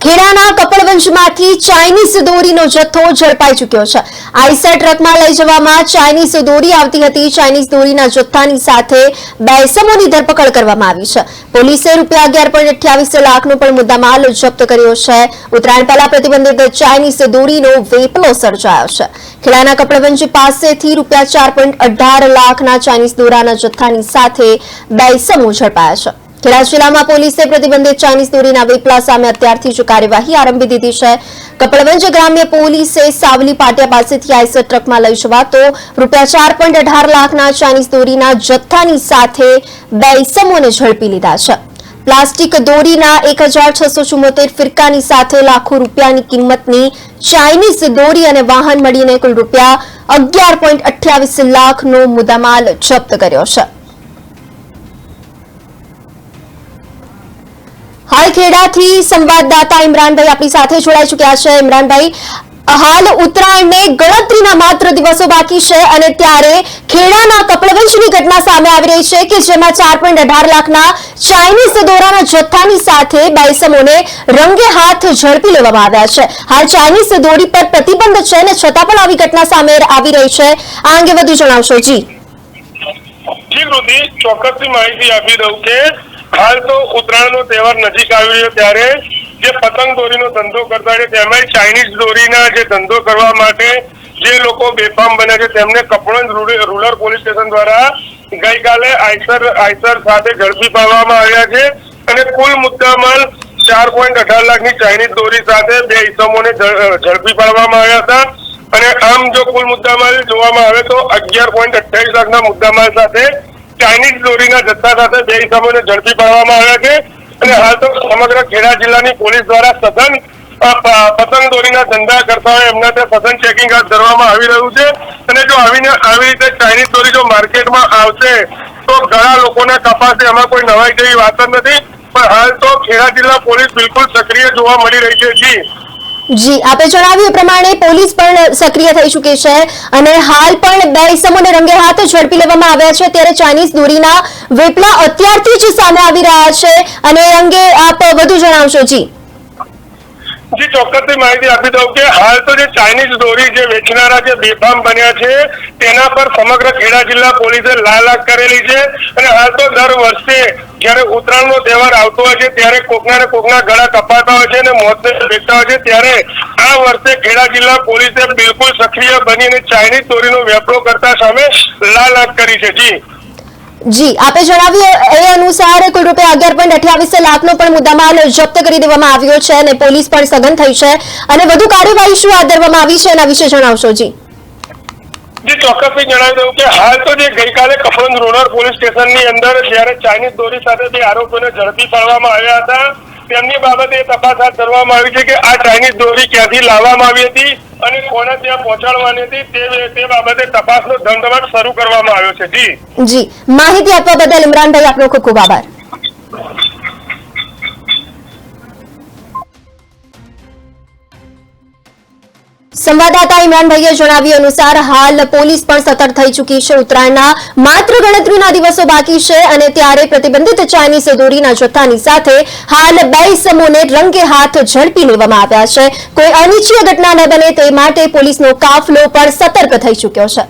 ખેડાના કપડવંજમાંથી Chinese દોરીનો જથ્થો ઝડપાઈ ચૂક્યો છે। આઈસર ટ્રકમાં લઈ જવામાં ચાઇનીઝ દોરી આવતી હતી। ચાઇનીઝ દોરીના જથ્થાની સાથે બે ઇસમોની ધરપકડ કરવામાં આવી છે। પોલીસે ₹11.28 લાખનો પણ મુદ્દામાલ જપ્ત કર્યો છે। ઉત્તરાયણ પહેલા પ્રતિબંધિત ચાઇનીઝ દોરીનો વેપલો સર્જાયો છે। ખેડાના કપડવંજ પાસેથી ₹4.18 લાખના ચાઇનીઝ દોરાના જથ્થાની સાથે બે ઇસમો ઝડપાયા છે। ખેડા જિલ્લામાં પોલીસે પ્રતિબંધિત ચાઇનીઝ દોરીના વેપલા સામે અત્યારથી જ કાર્યવાહી આરંભી દીધી છે। કપડવંજ ગ્રામ્ય પોલીસે સાવલી પાટિયા પાસેથી આઈસર ટ્રકમાં લઈ જવાતો ₹4.18 લાખના ચાઇનીઝ દોરીના જથ્થાની સાથે બે ઇસમોને ઝડપી લીધા છે। પ્લાસ્ટિક દોરીના 1674 ફિરકાની સાથે લાખો રૂપિયાની કિંમતની ચાઇનીઝ દોરી અને વાહન મળીને કુલ ₹11.28 લાખનો મુદ્દામાલ જપ્ત કર્યો છે। हाल खेड़ाथी संवाददाता इमरानभाई अपनी साथे जोड़ाई चुक्या छे। इमरानभाई, हाल उत्तरायण ने गणतरीना मात्र दिवसों बाकी छे अने त्यारे खेड़ाना कपड़वंजनी घटना सामे आवी रही छे के जेमां 4.18 लाखना चाइनीज दोराना जथ्थानी साथे બે ઇસમોને रंगे हाथ झड़पी लेवामां આવ્યા છે। हाल चाइनीज दोरी पर प्रतिबंध छे ने छतां पण आवी घटना सामे आवी रही छे। आ अंगे વધુ જણાવશો? જી વૃદ્ધિ ચોક્કસથી માહિતી આપી દઉં કે हाल तो उत्तरायण नो तहेवार नजीक आवी रह्यो त्यारे जे पतंग दोरीनो धंधो करता छे तेमां चाइनीज दोरीना जे धंधो करवा माटे जे लोको बेफाम बने छे तेमने कपड़वंज रूरल पोलीस स्टेशन द्वारा गईकाले आईसर साथे झड़पी पाडवामां आव्या छे अने कुल मुद्दामाल 4.18 लाखनी चाइनीज दोरी साथे બે ઇસમોને झड़पी पाडवामां આવ્યા હતા અને આમ જો કુલ મુદ્દામાલ જોવામાં આવે તો 11.28 લાખના મુદ્દામાલ સાથે ચાઇનીઝ દોરીના જથ્થા સાથે બે ઇસમોને ઝડપી પાડવામાં આવ્યા છે અને હાલ તો સમગ્ર ખેડા જિલ્લાની પોલીસ દ્વારા સઘન પતંગ દોરીના ધંધા કરતા હોય એમના ત્યાં સઘન ચેકિંગ હાથ ધરવામાં આવી રહ્યું છે અને જો આવી રીતે ચાઇનીઝ દોરી જો માર્કેટમાં આવશે તો ઘણા લોકોને કપાશે। એમાં કોઈ નવાઈ જેવી વાત જ નથી, પણ હાલ તો ખેડા જિલ્લા પોલીસ બિલકુલ સક્રિય જોવા મળી રહી છે। જી, આપે જણાવ્યું પ્રમાણે પોલીસ પણ સક્રિય થઈ ચૂકી છે અને હાલ પણ બે ઇસમોને રંગે હાથ ઝડપી લેવામાં આવ્યા છે। ત્યારે ચાઇનીઝ દોરીના વેપલા અત્યારથી જ સામે આવી રહ્યા છે અને એ અંગે આપ વધુ જણાવશો? જી ચોક્કસથી માહિતી આપી દઉં કે હાલ તો જે ચાઇનીઝ દોરી જે વેચનારા જે બેફામ બન્યા છે તેના પર સમગ્ર ખેડા જિલ્લા પોલીસે લાલાક કરેલી છે અને હાલ તો દર વર્ષે જ્યારે ઉત્તરાયણનો તહેવાર આવતો હોય છે ત્યારે કોકના ને કોકના ગળા કપાતા હોય છે અને મોતને ભેટતા હોય છે ત્યારે આ વર્ષે ખેડા જિલ્લા પોલીસે બિલકુલ સક્રિય બનીને ચાઇનીઝ દોરીનો વેપલો કરતા સામે લાલાક કરી છે। જી, આપે જણાવ્યું એ અનુસાર કુલ ₹11.28 લાખનો પણ મુદ્દામાલ જપ્ત કરી દેવામાં આવ્યો છે અને પોલીસ પણ સઘન થઈ છે અને વધુ કાર્યવાહી શું હાથ ધરવામાં આવી છે એના વિશે જણાવશો? જી ચોક્કસથી જણાવી દઉં કે હાલ તો જે ગઈકાલે કપડવંજ રૂરલ પોલીસ સ્ટેશનની અંદર જ્યારે ચાઇનીઝ દોરી સાથે બે આરોપીઓને ઝડપી પાડવામાં આવ્યા હતા તેમની બાબતે તપાસ હાથ ધરવામાં આવી છે કે આ ચાઇનીઝ દોરી ક્યાંથી લાવવામાં આવી હતી અને કોને ત્યાં પહોંચાડવાની હતી તે બાબતે તપાસનો ધમધમાટ શરૂ કરવામાં આવ્યો છે। જી, માહિતી આપવા બદલ ઇમરાનભાઈ આપનો ખૂબ ખૂબ આભાર। સંવાદદાતા ઇમરાનભાઈએ જણાવ્યું અનુસાર હાલ પોલીસ પણ સતર્ક થઈ ચૂકી છે। ઉત્તરાયણના માત્ર ગણતરીના દિવસો બાકી છે અને ત્યારે પ્રતિબંધિત ચાઇનીઝ દોરીના જથ્થાની સાથે હાલ બે ઇસમોને રંગે હાથ ઝડપી લેવામાં આવ્યા છે। કોઈ અનિચ્છનીય ઘટના ન બને તે માટે પોલીસનો કાફલો પણ સતર્ક થઈ ચૂક્યો છે।